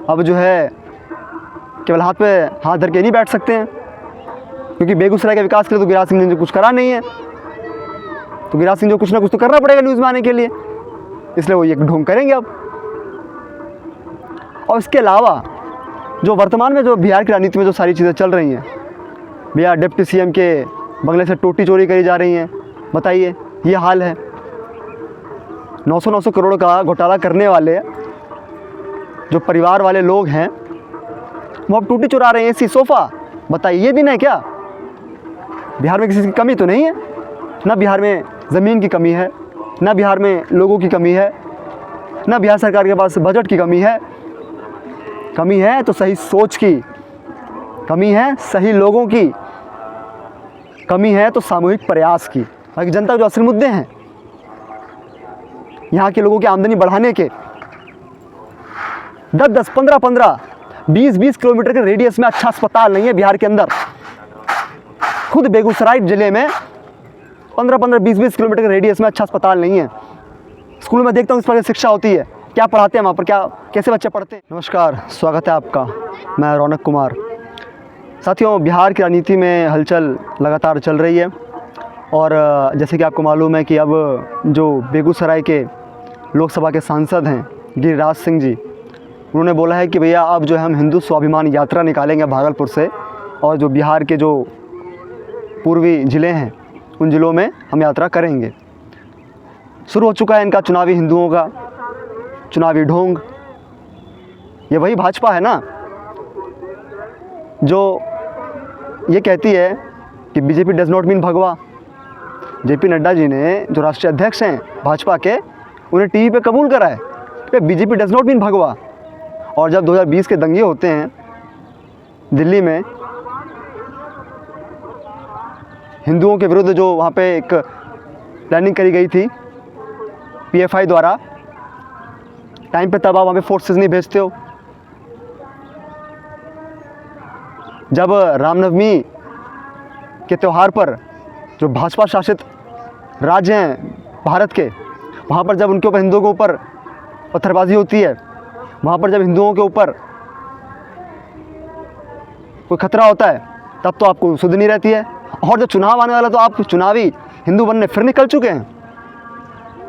अब जो है केवल हाथ पे हाथ धर के नहीं बैठ सकते हैं, क्योंकि बेगूसराय के विकास के लिए तो गिरिराज सिंह ने कुछ करा नहीं है, तो गिरिराज सिंह जो कुछ ना कुछ तो करना पड़ेगा न्यूज़ में आने के लिए, इसलिए वो ये ढोंग करेंगे अब। और इसके अलावा जो वर्तमान में जो बिहार की राजनीति में जो सारी चीज़ें चल रही हैं, भैया डिप्टी सीएम के बंगले से टोटी चोरी करी जा रही हैं, बताइए ये हाल है। 900 करोड़ का घोटाला करने वाले जो परिवार वाले लोग हैं वो अब टोटी चुरा रहे हैं, एसी सोफ़ा, बताइए ये दिन है क्या? बिहार में किसी की कमी तो नहीं है, ना बिहार में ज़मीन की कमी है, ना बिहार में लोगों की कमी है, ना बिहार सरकार के पास बजट की कमी है। कमी है तो सही सोच की, कमी है सही लोगों की, कमी है तो सामूहिक प्रयास की। बाकी जनता के जो असली मुद्दे हैं, यहाँ के लोगों की आमदनी बढ़ाने के, 10-10, 15-15, 20-20 किलोमीटर के रेडियस में अच्छा अस्पताल नहीं है बिहार के अंदर। खुद बेगूसराय ज़िले में 15-15, 20-20 किलोमीटर के रेडियस में अच्छा अस्पताल नहीं है। स्कूल में देखता हूँ इस प्रकार की शिक्षा होती है, क्या पढ़ाते हैं वहाँ पर, क्या कैसे बच्चे पढ़ते हैं। नमस्कार, स्वागत है आपका, मैं रौनक कुमार। साथियों, बिहार की राजनीति में हलचल लगातार चल रही है और जैसे कि आपको मालूम है कि अब जो बेगूसराय के लोकसभा के सांसद हैं गिरिराज सिंह जी, उन्होंने बोला है कि भैया अब जो है हम हिंदू स्वाभिमान यात्रा निकालेंगे भागलपुर से, और जो बिहार के जो पूर्वी ज़िले हैं उन ज़िलों में हम यात्रा करेंगे। शुरू हो चुका है इनका चुनावी हिंदुओं का चुनावी ढोंग। ये वही भाजपा है ना जो ये कहती है कि बीजेपी डज नॉट मीन भगवा। जेपी नड्डा जी ने, जो राष्ट्रीय अध्यक्ष हैं भाजपा के, उन्हें टीवी पे कबूल करा है कि बीजेपी डज नॉट मीन भगवा। और जब 2020 के दंगे होते हैं दिल्ली में, हिंदुओं के विरुद्ध जो वहाँ पे एक प्लानिंग करी गई थी पीएफआई द्वारा, टाइम पे तब आप वहाँ पे फोर्सेस नहीं भेजते हो। जब रामनवमी के त्यौहार पर जो भाजपा शासित राज्य हैं भारत के, वहाँ पर जब उनके ऊपर हिंदुओं के ऊपर पत्थरबाजी होती है, वहाँ पर जब हिंदुओं के ऊपर कोई खतरा होता है, तब तो आपको सुध नहीं रहती है। और जब चुनाव आने वाला तो आप चुनावी हिंदू बनने फिर निकल चुके हैं।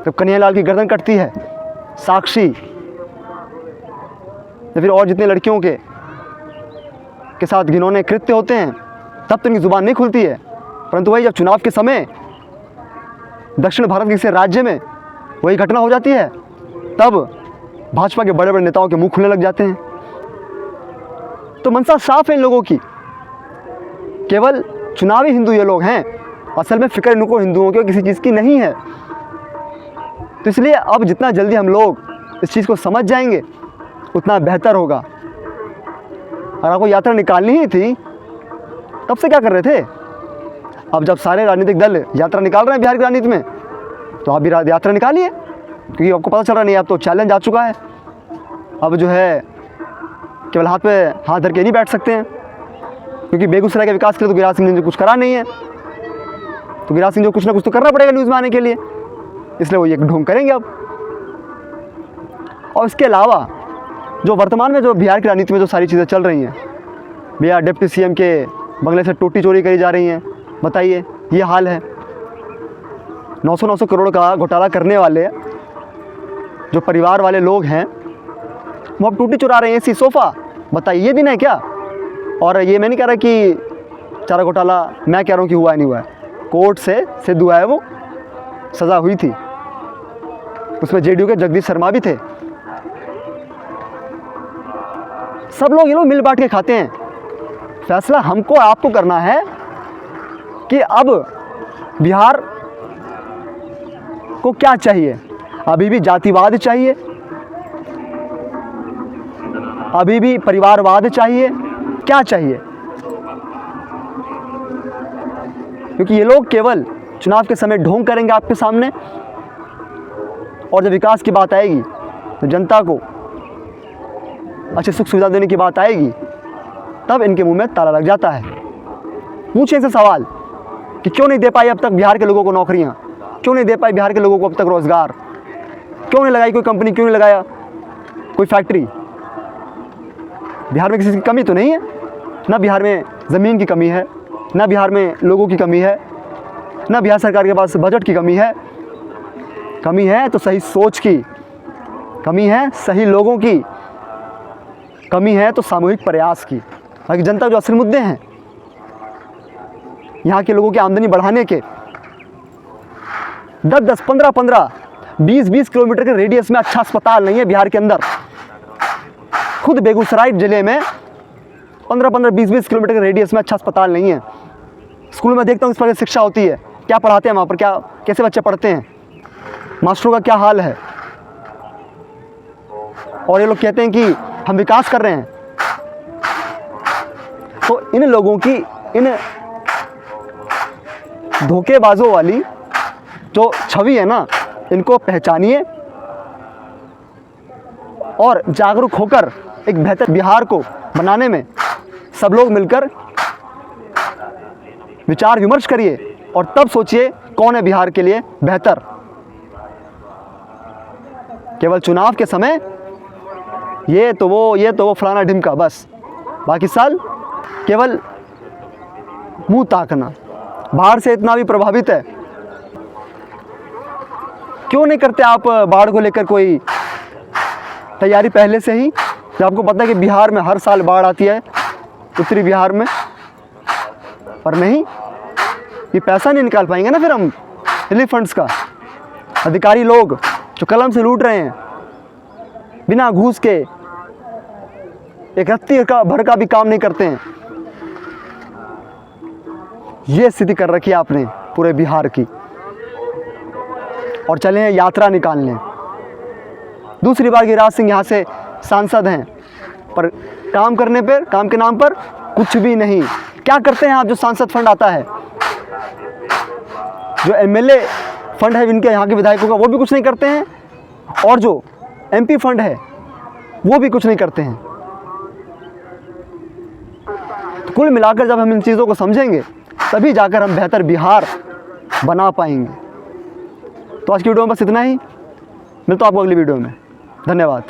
जब कन्हैयालाल की गर्दन कटती है, साक्षी या फिर और जितने लड़कियों के साथ घिनौने कृत्य होते हैं, तब तो इनकी ज़ुबान नहीं खुलती है। परंतु वही जब चुनाव के समय दक्षिण भारत के किसी राज्य में वही घटना हो जाती है, तब भाजपा के बड़े बड़े नेताओं के मुंह खुलने लग जाते हैं। तो मंशा साफ है इन लोगों की, केवल चुनावी हिंदू ये लोग हैं, असल में फिक्र इनको हिंदुओं की किसी चीज़ की नहीं है। तो इसलिए अब जितना जल्दी हम लोग इस चीज़ को समझ जाएंगे उतना बेहतर होगा। अगर आपको यात्रा निकालनी ही थी तब से क्या कर रहे थे? अब जब सारे राजनीतिक दल यात्रा निकाल रहे हैं बिहार की राजनीति में, तो आप भी यात्रा निकालिए, क्योंकि आपको पता चल रहा नहीं, अब तो चैलेंज आ चुका है। अब जो है केवल हाथ पे हाथ धर के नहीं बैठ सकते हैं, क्योंकि बेगूसराय के विकास के लिए तो गिरिराज सिंह ने कुछ करा नहीं है, तो गिरिराज सिंह जो कुछ ना कुछ तो करना पड़ेगा न्यूज़ में आने के लिए, इसलिए वो ये ढोंग करेंगे अब। और इसके अलावा जो वर्तमान में जो बिहार की राजनीति में जो सारी चीज़ें चल रही हैं, भैया डिप्टी सीएम के बंगले से टोटी चोरी करी जा रही हैं, बताइए ये हाल है। 900 करोड़ का घोटाला करने वाले जो परिवार वाले लोग हैं वो अब टोटी चुरा रहे हैं, एसी सोफ़ा, बताइए ये दिन है क्या? और ये मैं नहीं कह रहा कि चारा घोटाला, मैं कह रहा हूँ कि हुआ नहीं हुआ है, कोर्ट से सिद्ध हुआ है, वो सज़ा हुई थी, उसमें जेडीयू के जगदीश शर्मा भी थे। सब लोग ये लोग मिल बांट के खाते हैं। फैसला हमको आपको करना है कि अब बिहार को क्या चाहिए। अभी भी जातिवाद चाहिए, अभी भी परिवारवाद चाहिए, क्या चाहिए? क्योंकि ये लोग केवल चुनाव के समय ढोंग करेंगे आपके सामने, और जब विकास की बात आएगी, तो जनता को अच्छी सुख सुविधा देने की बात आएगी, तब इनके मुंह में ताला लग जाता है। पूछे इनसे सवाल कि क्यों नहीं दे पाई अब तक बिहार के लोगों को नौकरियां, क्यों नहीं दे पाई बिहार के लोगों को अब तक रोजगार, क्यों नहीं लगाई कोई कंपनी, क्यों नहीं लगाया कोई फैक्ट्री? बिहार में किसी की कमी तो नहीं है, ना बिहार में ज़मीन की कमी है, ना बिहार में लोगों की कमी है, ना बिहार सरकार के पास बजट की कमी है। कमी है तो सही सोच की, कमी है सही लोगों की, कमी है तो सामूहिक प्रयास की। बाकी जनता जो असल मुद्दे हैं यहाँ के लोगों की आमदनी बढ़ाने के, 10-10, 15-15, 20-20 किलोमीटर के रेडियस में अच्छा अस्पताल नहीं है बिहार के अंदर। खुद बेगूसराय जिले में 15-15, 20-20 किलोमीटर के रेडियस में अच्छा अस्पताल नहीं है। स्कूल में देखता हूँ इस प्रकार की शिक्षा होती है, क्या पढ़ाते हैं वहाँ पर, क्या कैसे बच्चे पढ़ते हैं, मास्टरों का क्या हाल है। और ये लोग कहते हैं कि हम विकास कर रहे हैं। तो इन लोगों की, इन धोखेबाजों वाली जो छवि है ना, इनको पहचानिए और जागरूक होकर एक बेहतर बिहार को बनाने में सब लोग मिलकर विचार विमर्श करिए और तब सोचिए कौन है बिहार के लिए बेहतर। केवल चुनाव के समय ये तो वो फलाना ढिमका, बस बाकी साल केवल मुंह ताकना। बाढ़ से इतना भी प्रभावित है, क्यों नहीं करते आप बाढ़ को लेकर कोई तैयारी पहले से ही, जब आपको पता है कि बिहार में हर साल बाढ़ आती है, उत्तरी बिहार में। पर नहीं, ये पैसा नहीं निकाल पाएंगे ना फिर हम रिलीफ फंड्स का। अधिकारी लोग जो कलम से लूट रहे हैं बिना घूस के, एक रत्ती का भर का भी काम नहीं करते हैं। ये स्थिति कर रखी है आपने पूरे बिहार की। और चले हैं यात्रा निकालने। दूसरी बार गिरिराज सिंह यहाँ से सांसद हैं, पर काम करने पर, काम के नाम पर कुछ भी नहीं। क्या करते हैं आप? जो सांसद फंड आता है, जो एमएलए फंड है इनके यहाँ के विधायकों का, वो भी कुछ नहीं करते हैं। और जो एमपी फंड है वो भी कुछ नहीं करते हैं। तो कुल मिलाकर जब हम इन चीज़ों को समझेंगे तभी जाकर हम बेहतर बिहार बना पाएंगे। तो आज की वीडियो में बस इतना ही। मिलता हूं आपको अगली वीडियो में। धन्यवाद।